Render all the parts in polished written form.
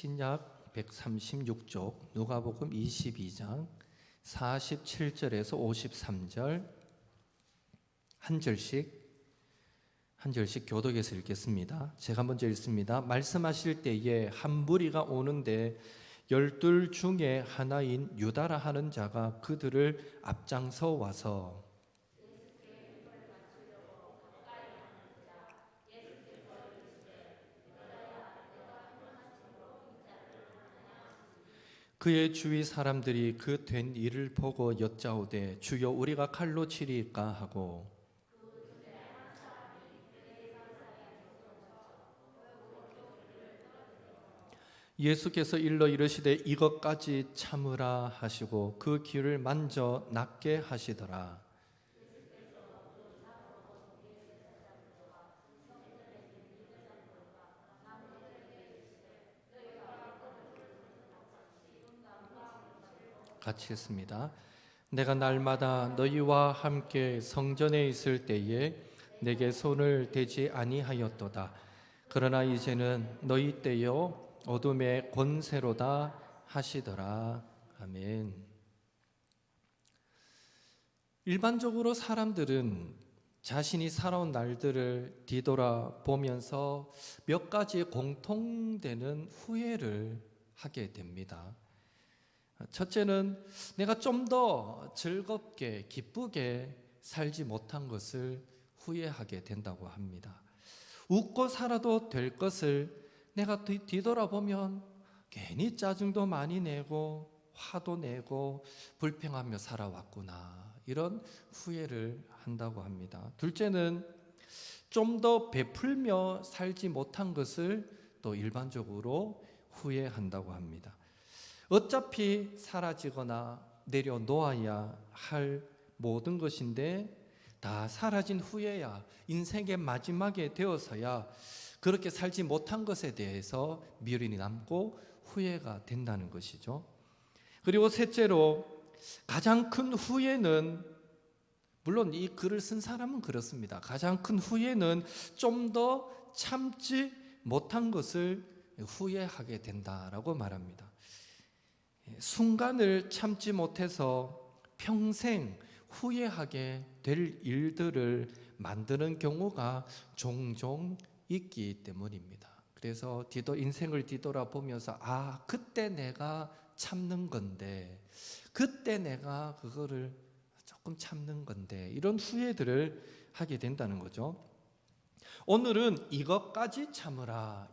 신약 136쪽 누가복음 22장 47절에서 53절 한 절씩 교독해서 읽겠습니다. 제가 먼저 읽습니다. 말씀하실 때에 한 무리가 오는데 12 중에 하나인 유다라 하는 자가 그들을 앞장서 와서 그의 주위 사람들이 그 된 일을 보고 여짜오되 주여 우리가 칼로 치리까 하고 예수께서 일러 이르시되 이것까지 참으라 하시고 그 귀를 만져 낫게 하시더라. 같이 했습니다. 내가 날마다 너희와 함께 성전에 있을 때에 내게 손을 대지 아니하였도다. 그러나 이제는 너희 때요 어둠의 권세로다 하시더라. 아멘. 일반적으로 사람들은 자신이 살아온 날들을 뒤돌아보면서 몇 가지 공통되는 후회를 하게 됩니다. 첫째는 내가 좀 더 즐겁게 기쁘게 살지 못한 것을 후회하게 된다고 합니다. 웃고 살아도 될 것을 내가 뒤돌아보면 괜히 짜증도 많이 내고 화도 내고 불평하며 살아왔구나, 이런 후회를 한다고 합니다. 둘째는 좀 더 베풀며 살지 못한 것을 또 일반적으로 후회한다고 합니다. 어차피 사라지거나 내려놓아야 할 모든 것인데 다 사라진 후에야, 인생의 마지막에 되어서야 그렇게 살지 못한 것에 대해서 미련이 남고 후회가 된다는 것이죠. 그리고 셋째로 가장 큰 후회는, 물론 이 글을 쓴 사람은 그렇습니다. 가장 큰 후회는 좀 더 참지 못한 것을 후회하게 된다라고 말합니다. 순간을 참지 못해서 평생 후회하게 될 일들을 만드는 경우가 종종 있기 때문입니다. 그래서 인생을 뒤돌아보면서 그때 내가 참는 건데, 그때 내가 그거를 조금 참는 건데, 이런 후회들을 하게 된다는 거죠. 오늘은 이것까지 참으라고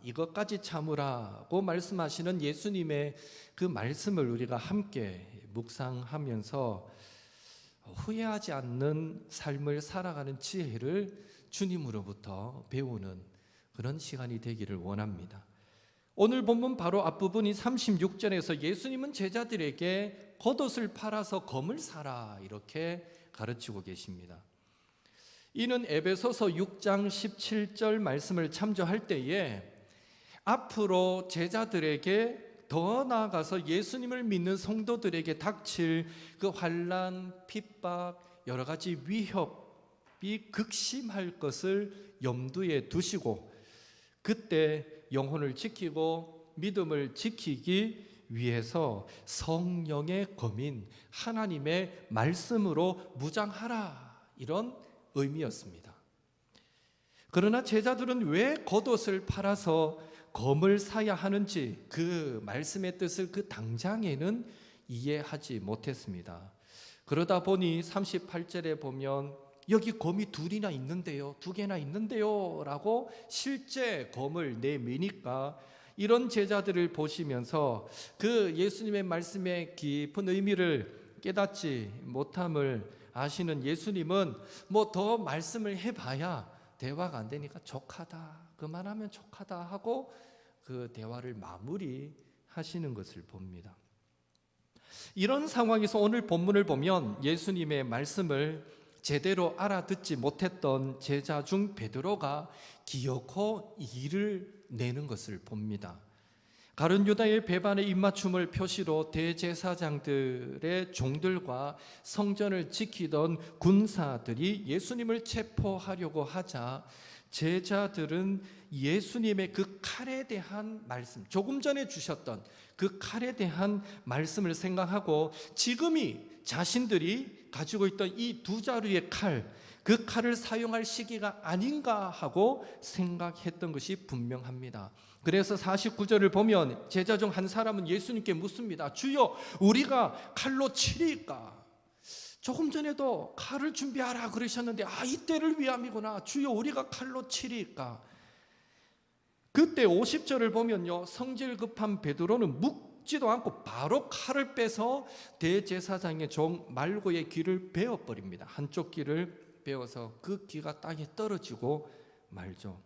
말씀하시는 예수님의 그 말씀을 우리가 함께 묵상하면서 후회하지 않는 삶을 살아가는 지혜를 주님으로부터 배우는 그런 시간이 되기를 원합니다. 오늘 본문 바로 앞부분이 36절에서 예수님은 제자들에게 겉옷을 팔아서 검을 사라, 이렇게 가르치고 계십니다. 이는 에베소서 6장 17절 말씀을 참조할 때에 앞으로 제자들에게 더 나아가서 예수님을 믿는 성도들에게 닥칠 그 환난, 핍박, 여러 가지 위협이 극심할 것을 염두에 두시고 그때 영혼을 지키고 믿음을 지키기 위해서 성령의 검인 하나님의 말씀으로 무장하라, 이런 의미였습니다. 그러나 제자들은 왜 겉옷을 팔아서 검을 사야 하는지 그 말씀의 뜻을 그 당장에는 이해하지 못했습니다. 그러다 보니 38절에 보면 여기 검이 2개나 있는데요, 2개나 있는데요 라고 실제 검을 내미니까 이런 제자들을 보시면서 그 예수님의 말씀의 깊은 의미를 깨닫지 못함을 아시는 예수님은 더 말씀을 해봐야 대화가 안 되니까 족하다, 그만하면 족하다 하고 그 대화를 마무리하시는 것을 봅니다. 이런 상황에서 오늘 본문을 보면 예수님의 말씀을 제대로 알아듣지 못했던 제자 중 베드로가 기어코 일을 내는 것을 봅니다. 가룟 유다의 배반의 입맞춤을 표시로 대제사장들의 종들과 성전을 지키던 군사들이 예수님을 체포하려고 하자 제자들은 예수님의 그 칼에 대한 말씀, 조금 전에 주셨던 그 칼에 대한 말씀을 생각하고 지금이 자신들이 가지고 있던 이 두 자루의 칼, 그 칼을 사용할 시기가 아닌가 하고 생각했던 것이 분명합니다. 그래서 49절을 보면 제자 중 한 사람은 예수님께 묻습니다. 주여, 우리가 칼로 치리까? 조금 전에도 칼을 준비하라 그러셨는데 이때를 위함이구나. 주여, 우리가 칼로 치리까? 그때 50절을 보면요, 성질 급한 베드로는 묵지도 않고 바로 칼을 빼서 대제사장의 종 말고의 귀를 베어버립니다. 한쪽 귀를 베어서 그 귀가 땅에 떨어지고 말죠.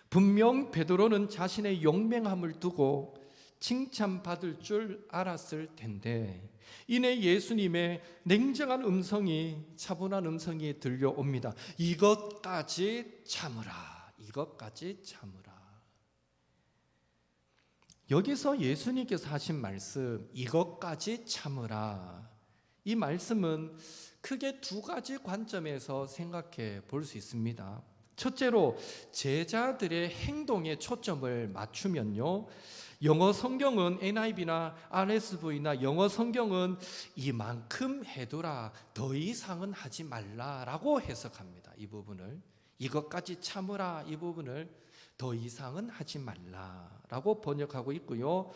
분명 베드로는 자신의 용맹함을 두고 칭찬받을 줄 알았을 텐데 이내 예수님의 냉정한 음성이, 차분한 음성이 들려옵니다. 이것까지 참으라. 이것까지 참으라. 여기서 예수님께서 하신 말씀, 이것까지 참으라, 이 말씀은 크게 두 가지 관점에서 생각해 볼 수 있습니다. 첫째로 제자들의 행동에 초점을 맞추면요, 영어 성경은 NIV나 RSV나 영어 성경은 이만큼 해두라, 더 이상은 하지 말라라고 해석합니다. 이 부분을, 이것까지 참으라, 이 부분을 더 이상은 하지 말라라고 번역하고 있고요.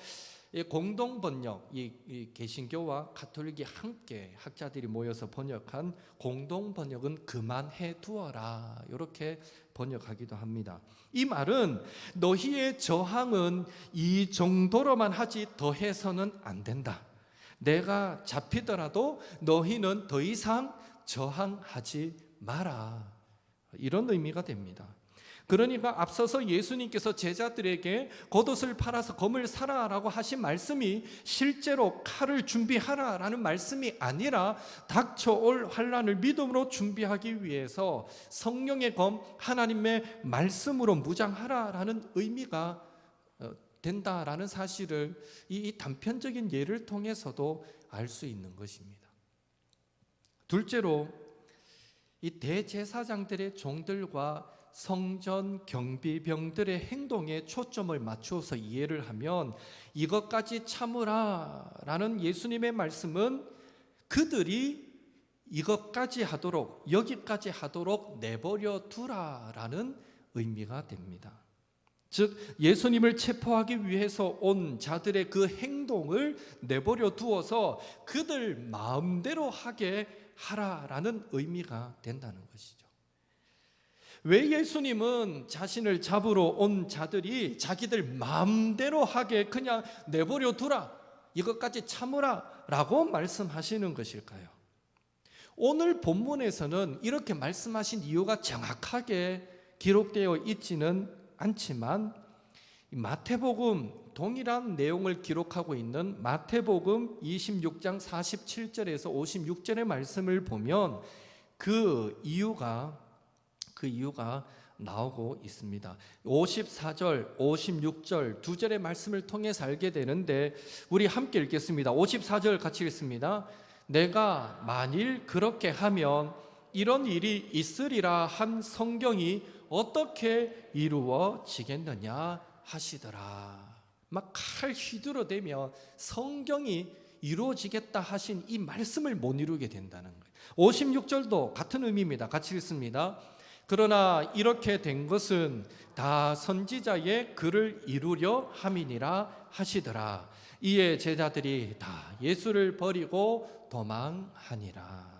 공동 번역, 이 개신교와 가톨릭이 함께 학자들이 모여서 번역한 공동 번역은 그만해 두어라, 이렇게 번역하기도 합니다. 이 말은 너희의 저항은 이 정도로만 하지 더해서는 안 된다. 내가 잡히더라도 너희는 더 이상 저항하지 마라, 이런 의미가 됩니다. 그러니까 앞서서 예수님께서 제자들에게 겉옷을 팔아서 검을 사라라고 하신 말씀이 실제로 칼을 준비하라라는 말씀이 아니라 닥쳐올 환난을 믿음으로 준비하기 위해서 성령의 검, 하나님의 말씀으로 무장하라라는 의미가 된다라는 사실을 이 단편적인 예를 통해서도 알 수 있는 것입니다. 둘째로 이 대제사장들의 종들과 성전 경비병들의 행동에 초점을 맞추어서 이해를 하면 이것까지 참으라라는 예수님의 말씀은 그들이 이것까지 하도록, 여기까지 하도록 내버려 두라라는 의미가 됩니다. 즉 예수님을 체포하기 위해서 온 자들의 그 행동을 내버려 두어서 그들 마음대로 하게 하라라는 의미가 된다는 것이죠. 왜 예수님은 자신을 잡으러 온 자들이 자기들 마음대로 하게 그냥 내버려 두라, 이것까지 참으라 라고 말씀하시는 것일까요? 오늘 본문에서는 이렇게 말씀하신 이유가 정확하게 기록되어 있지는 않지만 마태복음, 동일한 내용을 기록하고 있는 마태복음 26장 47절에서 56절의 말씀을 보면 그 이유가 나오고 있습니다. 54절, 56절 두 절의 말씀을 통해서 알게 되는데 우리 함께 읽겠습니다. 54절 같이 읽습니다. 내가 만일 그렇게 하면 이런 일이 있으리라 한 성경이 어떻게 이루어지겠느냐 하시더라. 막 칼 휘두르대면 성경이 이루어지겠다 하신 이 말씀을 못 이루게 된다는 거예요. 56절도 같은 의미입니다. 같이 읽습니다. 그러나 이렇게 된 것은 다 선지자의 글을 이루려 함이니라 하시더라. 이에 제자들이 다 예수를 버리고 도망하니라.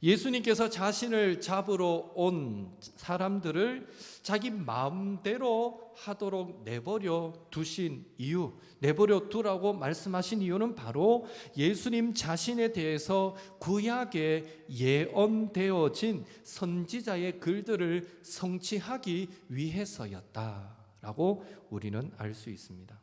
예수님께서 자신을 잡으러 온 사람들을 자기 마음대로 하도록 내버려 두신 이유, 내버려 두라고 말씀하신 이유는 바로 예수님 자신에 대해서 구약에 예언되어진 선지자의 글들을 성취하기 위해서였다라고 우리는 알 수 있습니다.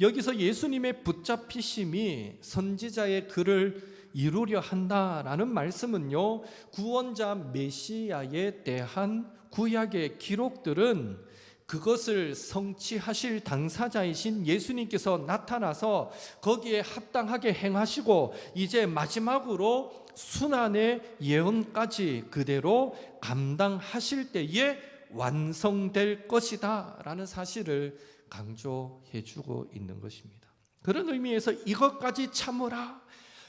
여기서 예수님의 붙잡히심이 선지자의 글을 이루려 한다라는 말씀은요, 구원자 메시아에 대한 구약의 기록들은 그것을 성취하실 당사자이신 예수님께서 나타나서 거기에 합당하게 행하시고 이제 마지막으로 순환의 예언까지 그대로 감당하실 때에 완성될 것이다 라는 사실을 강조해 주고 있는 것입니다. 그런 의미에서 이것까지 참으라,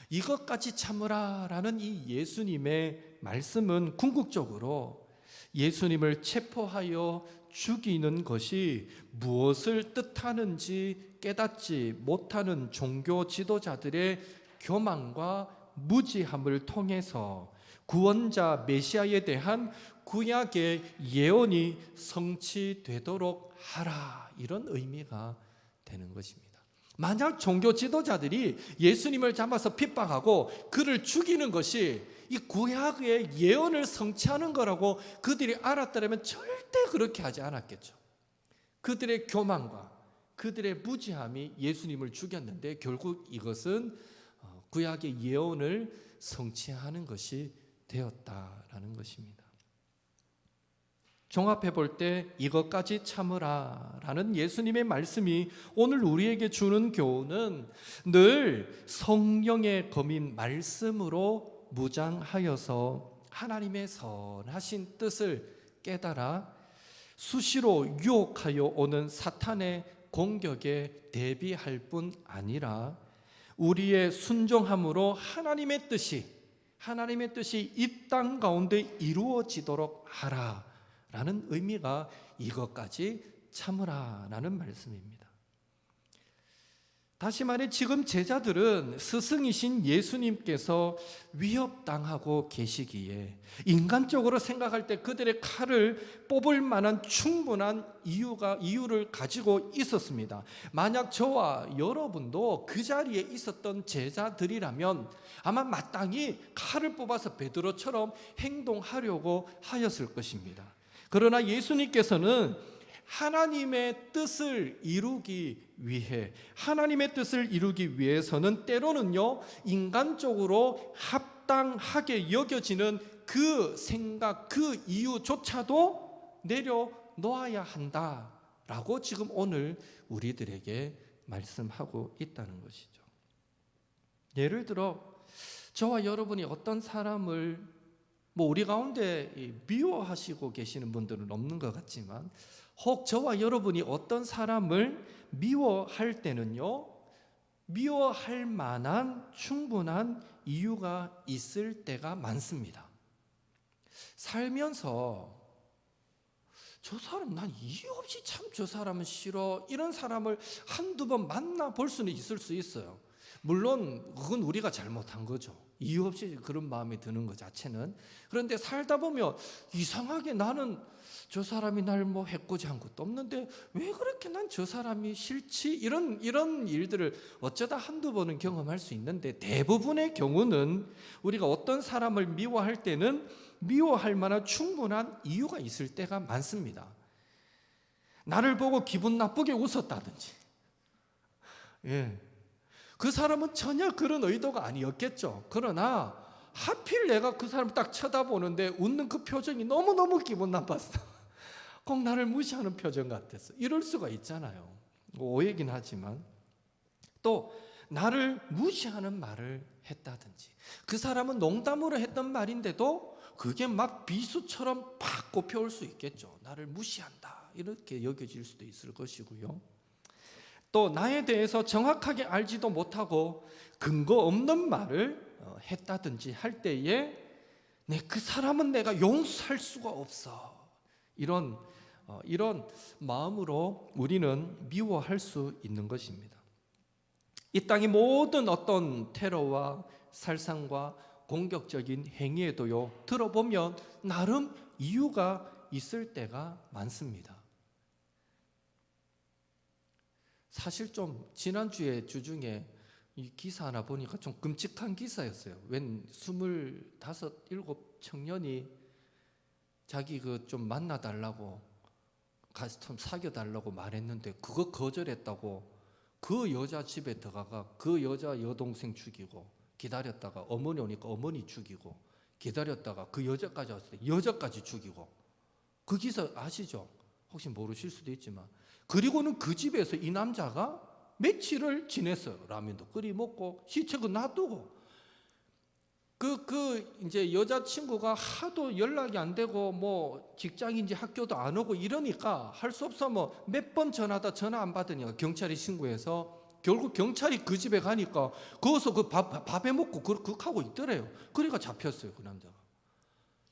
이것까지 참으라 라는 이 예수님의 말씀은 궁극적으로 예수님을 체포하여 죽이는 것이 무엇을 뜻하는지 깨닫지 못하는 종교 지도자들의 교만과 무지함을 통해서 구원자 메시아에 대한 구약의 예언이 성취되도록 하라, 이런 의미가 되는 것입니다. 만약 종교 지도자들이 예수님을 잡아서 핍박하고 그를 죽이는 것이 이 구약의 예언을 성취하는 거라고 그들이 알았더라면 절대 그렇게 하지 않았겠죠. 그들의 교만과 그들의 무지함이 예수님을 죽였는데 결국 이것은 구약의 예언을 성취하는 것이 되었다라는 것입니다. 종합해 볼 때 이것까지 참으라 라는 예수님의 말씀이 오늘 우리에게 주는 교훈은 늘 성령의 검인 말씀으로 무장하여서 하나님의 선하신 뜻을 깨달아 수시로 유혹하여 오는 사탄의 공격에 대비할 뿐 아니라 우리의 순종함으로 하나님의 뜻이 이 땅 가운데 이루어지도록 하라 라는 의미가 이것까지 참으라라는 말씀입니다. 다시 말해 지금 제자들은 스승이신 예수님께서 위협당하고 계시기에 인간적으로 생각할 때 그들의 칼을 뽑을 만한 충분한 이유를 가지고 있었습니다. 만약 저와 여러분도 그 자리에 있었던 제자들이라면 아마 마땅히 칼을 뽑아서 베드로처럼 행동하려고 하였을 것입니다. 그러나 예수님께서는 하나님의 뜻을 이루기 위해서는 때로는요, 인간적으로 합당하게 여겨지는 그 생각, 그 이유조차도 내려놓아야 한다라고 지금 오늘 우리들에게 말씀하고 있다는 것이죠. 예를 들어 저와 여러분이 어떤 사람을 우리 가운데 미워하시고 계시는 분들은 없는 것 같지만 혹 저와 여러분이 어떤 사람을 미워할 때는요, 미워할 만한 충분한 이유가 있을 때가 많습니다. 살면서 저 사람 난 이유 없이 참 저 사람은 싫어, 이런 사람을 한두 번 만나볼 수는 있을 수 있어요. 물론 그건 우리가 잘못한 거죠. 이유 없이 그런 마음이 드는 것 자체는. 그런데 살다 보면 이상하게 나는 저 사람이 날 해코지 한 것도 없는데 왜 그렇게 난 저 사람이 싫지? 이런 일들을 어쩌다 한두 번은 경험할 수 있는데 대부분의 경우는 우리가 어떤 사람을 미워할 때는 미워할 만한 충분한 이유가 있을 때가 많습니다. 나를 보고 기분 나쁘게 웃었다든지, 그 사람은 전혀 그런 의도가 아니었겠죠. 그러나 하필 내가 그 사람을 딱 쳐다보는데 웃는 그 표정이 너무너무 기분 나빴어. 꼭 나를 무시하는 표정 같았어. 이럴 수가 있잖아요. 오해긴 하지만. 또 나를 무시하는 말을 했다든지, 그 사람은 농담으로 했던 말인데도 그게 막 비수처럼 팍 꼽혀올 수 있겠죠. 나를 무시한다 이렇게 여겨질 수도 있을 것이고요. 또 나에 대해서 정확하게 알지도 못하고 근거 없는 말을 했다든지 할 때에 그 사람은 내가 용서할 수가 없어, 이런 마음으로 우리는 미워할 수 있는 것입니다. 이 땅의 모든 어떤 테러와 살상과 공격적인 행위에도요, 들어보면 나름 이유가 있을 때가 많습니다. 사실 좀 지난주에 주중에 이 기사 하나 보니까 좀 끔찍한 기사였어요. 웬 25, 7 청년이 자기 좀 만나달라고 가서 좀 사귀어달라고 말했는데 그거 거절했다고 그 여자 집에 들어가가 그 여자 여동생 죽이고, 기다렸다가 어머니 오니까 어머니 죽이고, 기다렸다가 그 여자까지 왔을 때 여자까지 죽이고, 그 기사 아시죠? 혹시 모르실 수도 있지만. 그리고는 그 집에서 이 남자가 며칠을 지냈어요. 라면도 끓여 먹고 시체도 놔두고. 이제 여자친구가 하도 연락이 안 되고 뭐 직장인지 학교도 안 오고 이러니까 할 수 없어 뭐 몇 번 전화하다 전화 안 받으니까 경찰에 신고해서 결국 경찰이 그 집에 가니까 거기서 그 밥해 먹고 그렇게 하고 있더래요. 그러니까 잡혔어요, 그 남자가.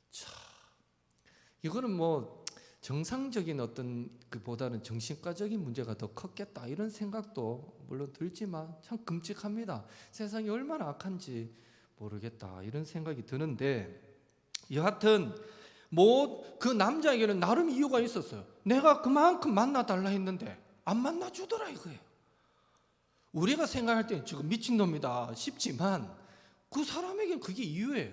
참, 이거는 뭐 정상적인 어떤 그보다는 정신과적인 문제가 더 컸겠다 이런 생각도 물론 들지만 참 끔찍합니다. 세상이 얼마나 악한지 모르겠다 이런 생각이 드는데, 여하튼 뭐 그 남자에게는 나름 이유가 있었어요. 내가 그만큼 만나달라 했는데 안 만나주더라 이거예요. 우리가 생각할 때 지금 미친놈이다 싶지만 그 사람에게는 그게 이유예요.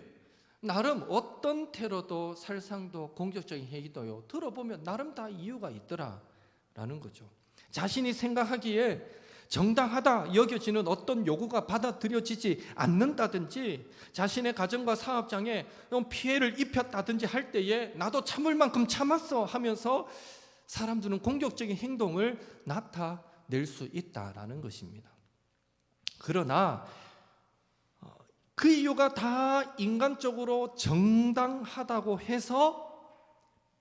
나름 어떤 테러도 살상도 공격적인 행위도요, 들어보면 나름 다 이유가 있더라라는 거죠. 자신이 생각하기에 정당하다 여겨지는 어떤 요구가 받아들여지지 않는다든지, 자신의 가정과 사업장에 피해를 입혔다든지 할 때에 나도 참을 만큼 참았어 하면서 사람들은 공격적인 행동을 나타낼 수 있다라는 것입니다. 그러나 그 이유가 다 인간적으로 정당하다고 해서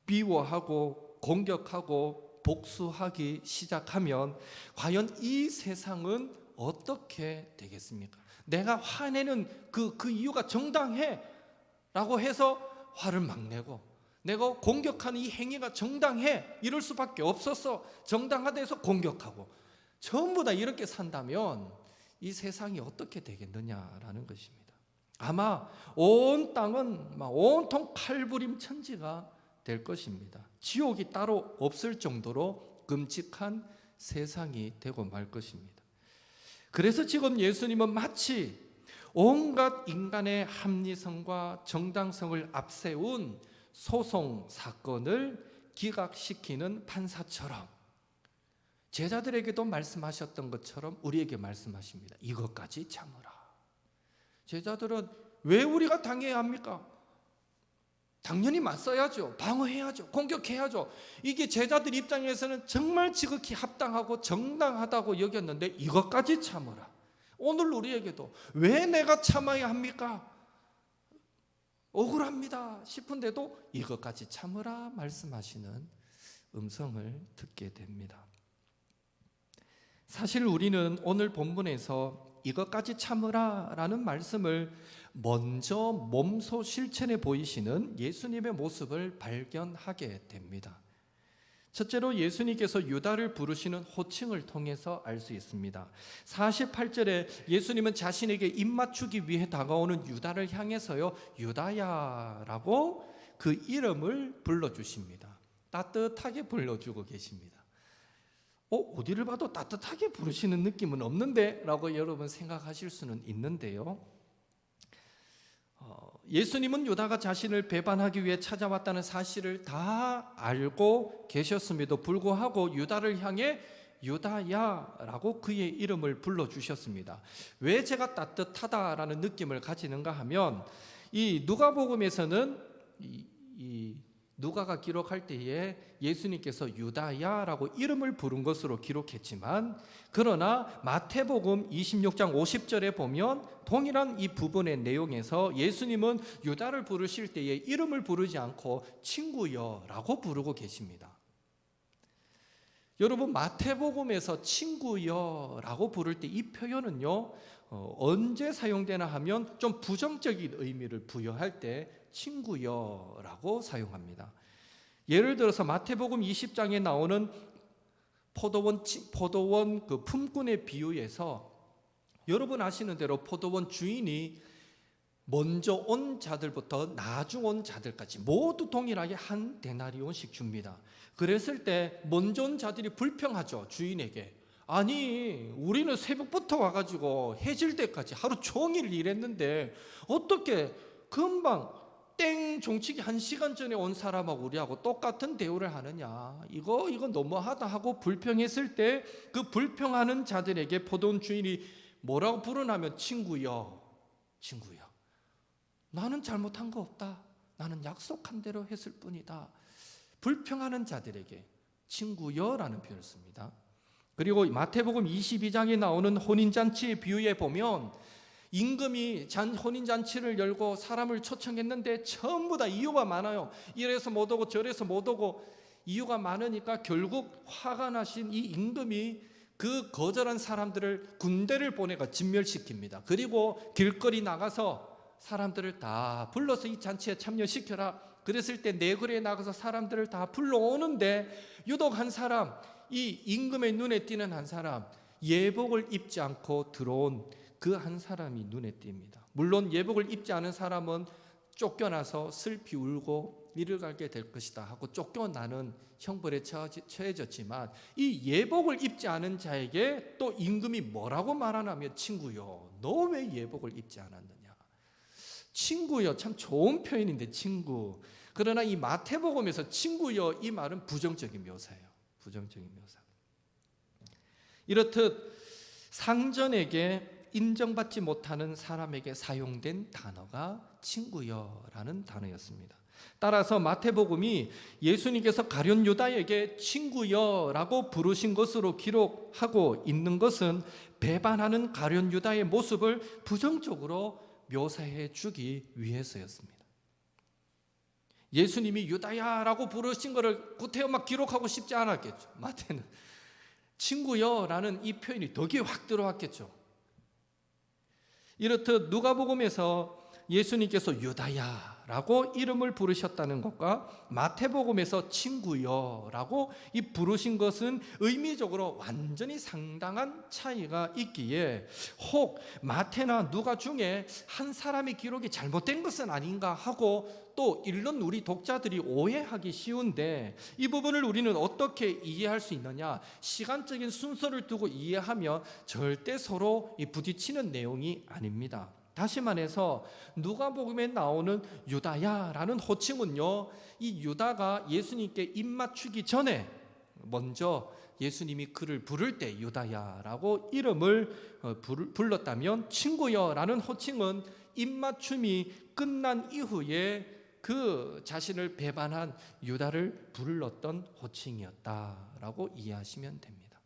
비호하고 공격하고 복수하기 시작하면 과연 이 세상은 어떻게 되겠습니까? 내가 화내는 그 이유가 정당해 라고 해서 화를 막 내고, 내가 공격하는 이 행위가 정당해 이럴 수밖에 없었어, 정당하다 해서 공격하고, 전부 다 이렇게 산다면 이 세상이 어떻게 되겠느냐라는 것입니다. 아마 온 땅은 온통 칼부림 천지가 될 것입니다. 지옥이 따로 없을 정도로 끔찍한 세상이 되고 말 것입니다. 그래서 지금 예수님은 마치 온갖 인간의 합리성과 정당성을 앞세운 소송 사건을 기각시키는 판사처럼 제자들에게도 말씀하셨던 것처럼 우리에게 말씀하십니다. 이것까지 참으라. 제자들은 왜 우리가 당해야 합니까? 당연히 맞서야죠. 방어해야죠. 공격해야죠. 이게 제자들 입장에서는 정말 지극히 합당하고 정당하다고 여겼는데 이것까지 참으라. 오늘 우리에게도 왜 내가 참아야 합니까? 억울합니다 싶은데도 이것까지 참으라 말씀하시는 음성을 듣게 됩니다. 사실 우리는 오늘 본문에서 이것까지 참으라 라는 말씀을 먼저 몸소 실천해 보이시는 예수님의 모습을 발견하게 됩니다. 첫째로 예수님께서 유다를 부르시는 호칭을 통해서 알 수 있습니다. 48절에 예수님은 자신에게 입맞추기 위해 다가오는 유다를 향해서요, 유다야라고 그 이름을 불러주십니다. 따뜻하게 불러주고 계십니다. 어디를 봐도 따뜻하게 부르시는 느낌은 없는데? 라고 여러분 생각하실 수는 있는데요, 예수님은 유다가 자신을 배반하기 위해 찾아왔다는 사실을 다 알고 계셨음에도 불구하고 유다를 향해 유다야라고 그의 이름을 불러주셨습니다. 왜 제가 따뜻하다라는 느낌을 가지는가 하면, 이 누가복음에서는 이 누가가 기록할 때에 예수님께서 유다야라고 이름을 부른 것으로 기록했지만, 그러나 마태복음 26장 50절에 보면 동일한 이 부분의 내용에서 예수님은 유다를 부르실 때에 이름을 부르지 않고 친구여라고 부르고 계십니다. 여러분, 마태복음에서 친구여라고 부를 때 이 표현은요, 언제 사용되나 하면 좀 부정적인 의미를 부여할 때 친구여라고 사용합니다. 예를 들어서 마태복음 20장에 나오는 포도원 그 품꾼의 비유에서 여러분 아시는 대로 포도원 주인이 먼저 온 자들부터 나중 온 자들까지 모두 동일하게 한 데나리온씩 줍니다. 그랬을 때 먼저 온 자들이 불평하죠, 주인에게. 아니, 우리는 새벽부터 와가지고 해질 때까지 하루 종일 일했는데 어떻게 금방 땡 종치기 1시간 전에 온 사람하고 우리하고 똑같은 대우를 하느냐, 이거 너무하다 하고 불평했을 때 그 불평하는 자들에게 포도원 주인이 뭐라고 부르냐면 친구여, 나는 잘못한 거 없다, 나는 약속한 대로 했을 뿐이다. 불평하는 자들에게 친구여라는 표현을 씁니다. 그리고 마태복음 22장에 나오는 혼인잔치의 비유에 보면 임금이 혼인잔치를 열고 사람을 초청했는데 전부 다 이유가 많아요. 이래서 못 오고 저래서 못 오고 이유가 많으니까 결국 화가 나신 이 임금이 그 거절한 사람들을 군대를 보내가 진멸시킵니다. 그리고 길거리 나가서 사람들을 다 불러서 이 잔치에 참여시켜라. 그랬을 때 내거리에 나가서 사람들을 다 불러오는데 유독 한 사람, 이 임금의 눈에 띄는 한 사람, 예복을 입지 않고 들어온 그 한 사람이 눈에 띕니다. 물론 예복을 입지 않은 사람은 쫓겨나서 슬피 울고 이를 갈게 될 것이다 하고 쫓겨나는 형벌에 처해졌지만, 이 예복을 입지 않은 자에게 또 임금이 뭐라고 말하냐면, 친구요, 너 왜 예복을 입지 않았느냐. 친구요, 참 좋은 표현인데 친구. 그러나 이 마태복음에서 친구요, 이 말은 부정적인 묘사예요. 부정적인 묘사. 이렇듯 상전에게 인정받지 못하는 사람에게 사용된 단어가 친구여라는 단어였습니다. 따라서 마태복음이 예수님께서 가룟 유다에게 친구여라고 부르신 것으로 기록하고 있는 것은 배반하는 가룟 유다의 모습을 부정적으로 묘사해 주기 위해서였습니다. 예수님이 유다야라고 부르신 것을 구태여 막 기록하고 싶지 않았겠죠. 마태는 친구여라는 이 표현이 더 귀에 확 들어왔겠죠. 이렇듯 누가복음에서 예수님께서 유다야라고 이름을 부르셨다는 것과 마태복음에서 친구여라고 이 부르신 것은 의미적으로 완전히 상당한 차이가 있기에 혹 마태나 누가 중에 한 사람의 기록이 잘못된 것은 아닌가 하고 또 읽는 우리 독자들이 오해하기 쉬운데, 이 부분을 우리는 어떻게 이해할 수 있느냐? 시간적인 순서를 두고 이해하면 절대 서로 부딪히는 내용이 아닙니다. 다시 말해서 누가복음에 나오는 유다야라는 호칭은요, 이 유다가 예수님께 입맞추기 전에 먼저 예수님이 그를 부를 때 유다야라고 이름을 불렀다면, 친구여라는 호칭은 입맞춤이 끝난 이후에 그 자신을 배반한 유다를 불렀던 호칭이었다라고 이해하시면 됩니다.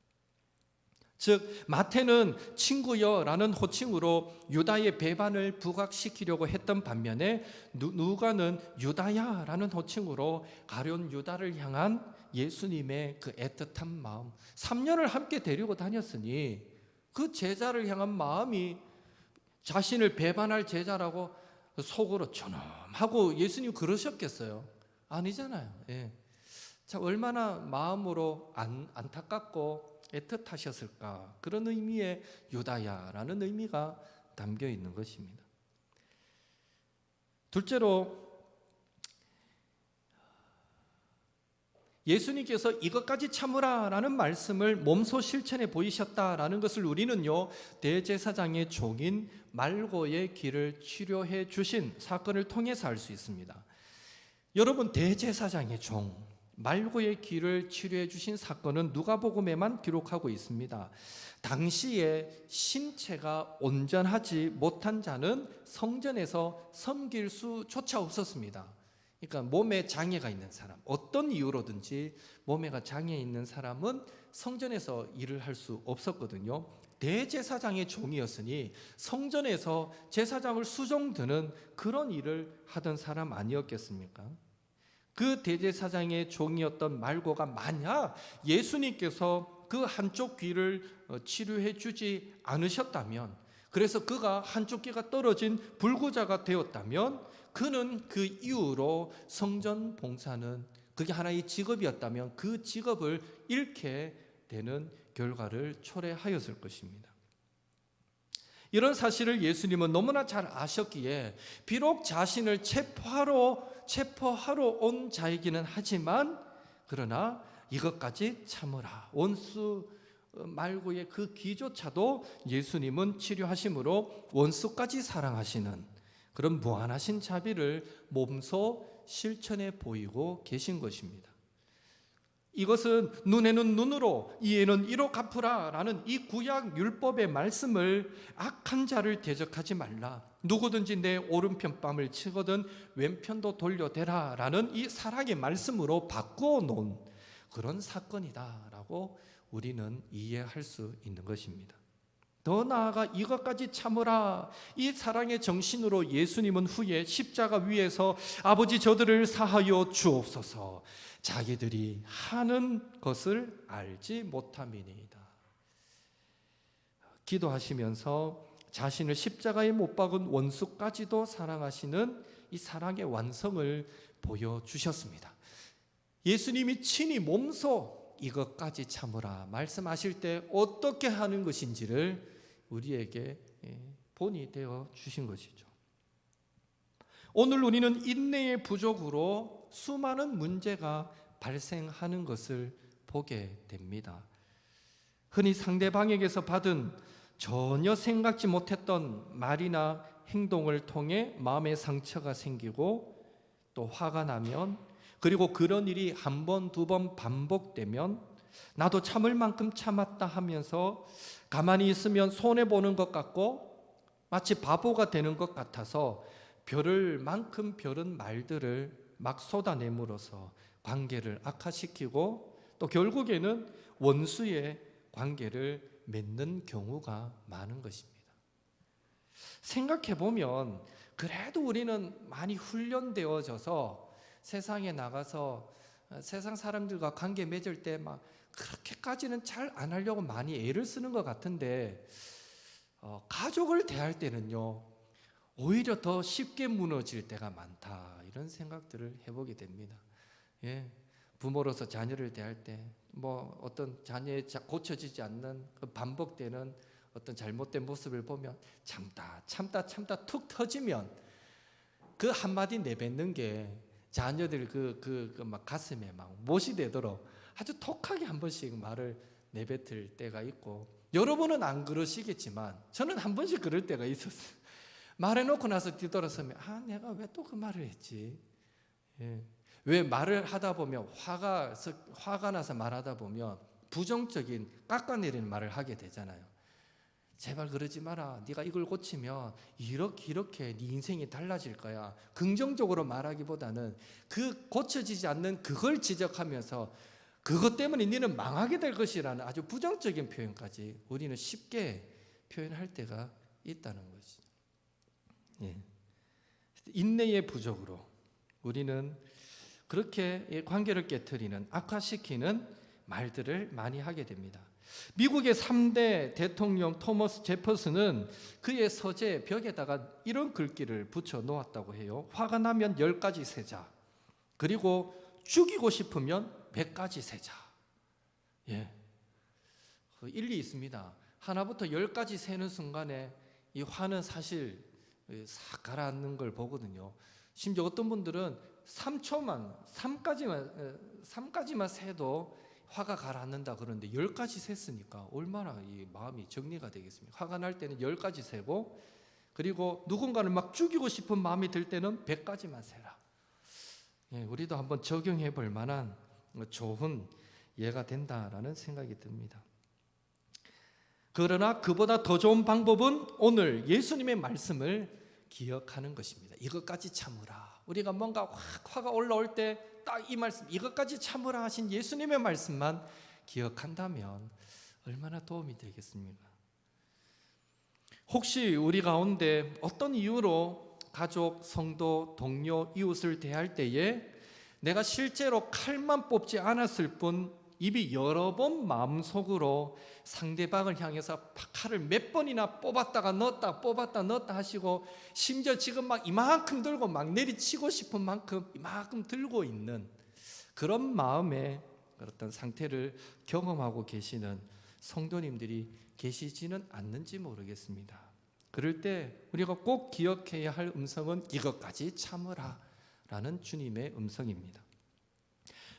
즉 마태는 친구여라는 호칭으로 유다의 배반을 부각시키려고 했던 반면에 누가는 유다야라는 호칭으로 가룟 유다를 향한 예수님의 그 애틋한 마음, 3년을 함께 데리고 다녔으니 그 제자를 향한 마음이 자신을 배반할 제자라고 속으로 존엄하고 예수님 그러셨겠어요? 아니잖아요. 예. 자, 얼마나 마음으로 안타깝고 애틋하셨을까. 그런 의미의 유다야라는 의미가 담겨 있는 것입니다. 둘째로 예수님께서 이것까지 참으라라는 말씀을 몸소 실천해 보이셨다라는 것을 우리는요, 대제사장의 종인 말고의 길을 치료해 주신 사건을 통해서 알 수 있습니다. 여러분, 대제사장의 종 말고의 길을 치료해 주신 사건은 누가복음에만 기록하고 있습니다. 당시에 신체가 온전하지 못한 자는 성전에서 섬길 수조차 없었습니다. 그러니까 몸에 장애가 있는 사람, 어떤 이유로든지 몸에가 장애 있는 사람은 성전에서 일을 할 수 없었거든요. 대제사장의 종이었으니 성전에서 제사장을 수종드는 그런 일을 하던 사람 아니었겠습니까? 그 대제사장의 종이었던 말고가 만약 예수님께서 그 한쪽 귀를 치료해 주지 않으셨다면, 그래서 그가 한쪽 귀가 떨어진 불구자가 되었다면, 그는 그 이후로 성전 봉사는 그게 하나의 직업이었다면 그 직업을 잃게 되는 결과를 초래하였을 것입니다. 이런 사실을 예수님은 너무나 잘 아셨기에 비록 자신을 체포하러 온 자이기는 하지만, 그러나 이것까지 참으라, 원수 말고의 그 기조차도 예수님은 치료하심으로 원수까지 사랑하시는 그런 무한하신 자비를 몸소 실천해 보이고 계신 것입니다. 이것은 눈에는 눈으로 이에는 이로 갚으라라는 이 구약 율법의 말씀을 악한 자를 대적하지 말라, 누구든지 내 오른편 뺨을 치거든 왼편도 돌려대라라는 이 사랑의 말씀으로 바꾸어 놓은 그런 사건이다라고 우리는 이해할 수 있는 것입니다. 더 나아가 이것까지 참으라. 이 사랑의 정신으로 예수님은 후에 십자가 위에서 아버지 저들을 사하여 주옵소서, 자기들이 하는 것을 알지 못함이니이다. 기도하시면서 자신을 십자가에 못 박은 원수까지도 사랑하시는 이 사랑의 완성을 보여주셨습니다. 예수님이 친히 몸소 이것까지 참으라 말씀하실 때 어떻게 하는 것인지를 우리에게 본이 되어 주신 것이죠. 오늘 우리는 인내의 부족으로 수많은 문제가 발생하는 것을 보게 됩니다. 흔히 상대방에게서 받은 전혀 생각지 못했던 말이나 행동을 통해 마음의 상처가 생기고, 또 화가 나면, 그리고 그런 일이 한 번, 두 번 반복되면 나도 참을 만큼 참았다 하면서 가만히 있으면 손해보는 것 같고 마치 바보가 되는 것 같아서 벼를 만큼 벼른 말들을 막 쏟아내므로써 관계를 악화시키고 또 결국에는 원수의 관계를 맺는 경우가 많은 것입니다. 생각해보면 그래도 우리는 많이 훈련되어져서 세상에 나가서 세상 사람들과 관계 맺을 때 막 그렇게까지는 잘 안 하려고 많이 애를 쓰는 것 같은데, 가족을 대할 때는요 오히려 더 쉽게 무너질 때가 많다, 이런 생각들을 해보게 됩니다. 부모로서 자녀를 대할 때 어떤 자녀의 고쳐지지 않는 그 반복되는 어떤 잘못된 모습을 보면 참다 툭 터지면 그 한마디 내뱉는 게 자녀들 막 가슴에 막 못이 되도록 아주 톡하게 한 번씩 말을 내뱉을 때가 있고, 여러분은 안 그러시겠지만 저는 한 번씩 그럴 때가 있었어요. 말해놓고 나서 뒤돌아서면 내가 왜 또 그 말을 했지? 왜 말을 하다 보면 화가 나서 말하다 보면 부정적인 깎아내리는 말을 하게 되잖아요. 제발 그러지 마라. 네가 이걸 고치면 이렇게 네 인생이 달라질 거야. 긍정적으로 말하기보다는 그 고쳐지지 않는 그걸 지적하면서 그것 때문에 너는 망하게 될 것이라는 아주 부정적인 표현까지 우리는 쉽게 표현할 때가 있다는 거죠. 인내의 부족으로 우리는 그렇게 관계를 깨트리는, 악화시키는 말들을 많이 하게 됩니다. 미국의 3대 대통령 토머스 제퍼슨은 그의 서재 벽에다가 이런 글귀를 붙여 놓았다고 해요. 화가 나면 10가지 세자, 그리고 죽이고 싶으면 100가지 세자. 일리 있습니다. 하나부터 10까지 세는 순간에 이 화는 사실 싹 가라앉는 걸 보거든요. 심지어 어떤 분들은 3까지만 세도 화가 가라앉는다 그러는데 10까지 셌으니까 얼마나 이 마음이 정리가 되겠습니까? 화가 날 때는 10까지 세고, 그리고 누군가를 막 죽이고 싶은 마음이 들 때는 100까지만 세라. 우리도 한번 적용해 볼 만한 좋은 예가 된다라는 생각이 듭니다. 그러나 그보다 더 좋은 방법은 오늘 예수님의 말씀을 기억하는 것입니다. 이것까지 참으라. 우리가 뭔가 화가 올라올 때 딱 이 말씀, 이것까지 참으라 하신 예수님의 말씀만 기억한다면 얼마나 도움이 되겠습니까? 혹시 우리 가운데 어떤 이유로 가족, 성도, 동료, 이웃을 대할 때에 내가 실제로 칼만 뽑지 않았을 뿐 입이 여러 번 마음속으로 상대방을 향해서 칼을 몇 번이나 뽑았다가 넣었다 뽑았다 넣었다 하시고, 심지어 지금 막 이만큼 들고 막 내리치고 싶은 만큼 이만큼 들고 있는 그런 마음의 어떤 상태를 경험하고 계시는 성도님들이 계시지는 않는지 모르겠습니다. 그럴 때 우리가 꼭 기억해야 할 음성은 이것까지 참으라 라는 주님의 음성입니다.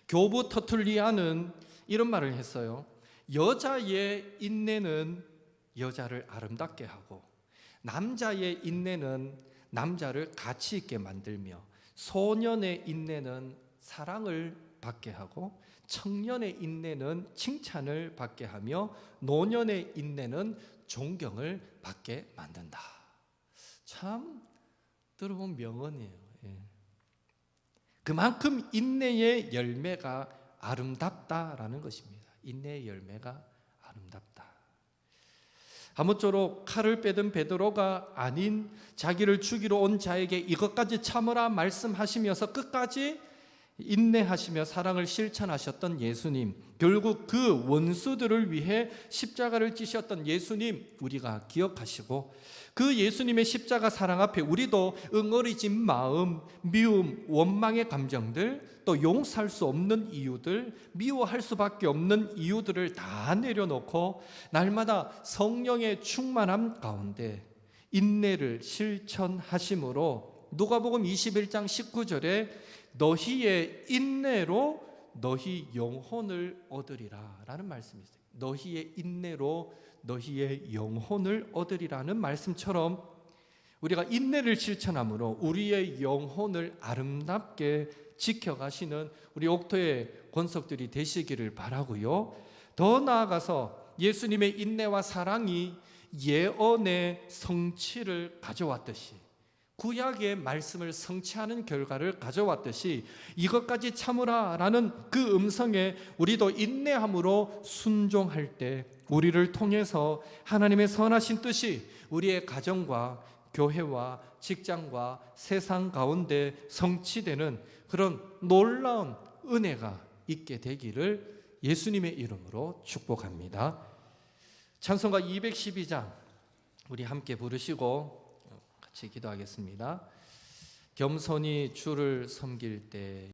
교부 터툴리아는 이런 말을 했어요. 여자의 인내는 여자를 아름답게 하고, 남자의 인내는 남자를 가치 있게 만들며, 소년의 인내는 사랑을 받게 하고, 청년의 인내는 칭찬을 받게 하며, 노년의 인내는 존경을 받게 만든다. 참 들어본 명언이에요. 그만큼 인내의 열매가 아름답다라는 것입니다. 인내의 열매가 아름답다. 아무쪼록 칼을 빼든 베드로가 아닌 자기를 죽이러 온 자에게 이것까지 참으라 말씀하시면서 끝까지 인내하시며 사랑을 실천하셨던 예수님, 결국 그 원수들을 위해 십자가를 지셨던 예수님 우리가 기억하시고, 그 예수님의 십자가 사랑 앞에 우리도 응어리진 마음, 미움, 원망의 감정들, 또 용서할 수 없는 이유들, 미워할 수밖에 없는 이유들을 다 내려놓고 날마다 성령의 충만함 가운데 인내를 실천하심으로 누가복음 21장 19절에 너희의 인내로 너희 영혼을 얻으리라 라는 말씀이 있어요. 너희의 인내로 너희의 영혼을 얻으리라는 말씀처럼 우리가 인내를 실천함으로 우리의 영혼을 아름답게 지켜가시는 우리 옥토의 권속들이 되시기를 바라고요. 더 나아가서 예수님의 인내와 사랑이 예언의 성취를 가져왔듯이, 구약의 말씀을 성취하는 결과를 가져왔듯이 이것까지 참으라 라는 그 음성에 우리도 인내함으로 순종할 때 우리를 통해서 하나님의 선하신 뜻이 우리의 가정과 교회와 직장과 세상 가운데 성취되는 그런 놀라운 은혜가 있게 되기를 예수님의 이름으로 축복합니다. 찬송가 212장 우리 함께 부르시고 같이 기도하겠습니다. 겸손히 주를 섬길 때